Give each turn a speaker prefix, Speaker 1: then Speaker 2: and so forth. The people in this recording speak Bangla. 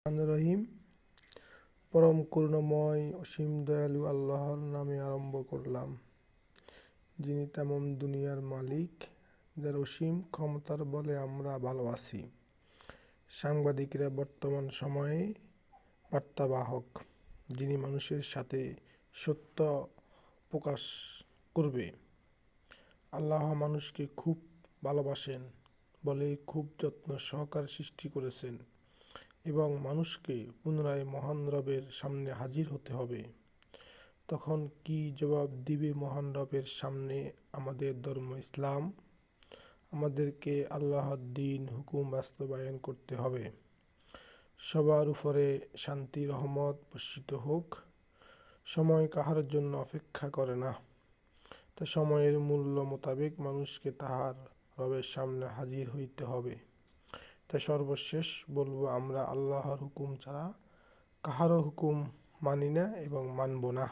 Speaker 1: রহিম। পরম করুণাময় অসীম দয়ালু আল্লাহর নামে আরম্ভ করলাম, যিনি তেমন দুনিয়ার মালিক, যার অসীম ক্ষমতার বলে আমরা ভালো আছি। সাংবাদিকরা বর্তমান সময়ে বার্তাবাহক, যিনি মানুষের সাথে সত্য প্রকাশ করবে। আল্লাহ মানুষকে খুব ভালোবাসেন বলে খুব যত্ন সহকারে সৃষ্টি করেছেন এবং মানুষকে পুনরায় মহান রবের সামনে হাজির হতে হবে। তখন কি জবাব দিবে মহান রবের সামনে? আমাদের ধর্ম ইসলাম, আমাদেরকে আল্লাহর দ্বীন হুকুম বাস্তবায়ন করতে হবে। সবার উপরে শান্তি রহমত বর্ষিত হোক। সময় কাহার জন্য অপেক্ষা করে না, তা সময়ের মূল্য মোতাবেক মানুষকে তাহার রবের সামনে হাজির হইতে হবে। তাই সর্বশেষ বলবো, আমরা আল্লাহর হুকুম ছাড়া কাহারও হুকুম মানি না এবং মানব না।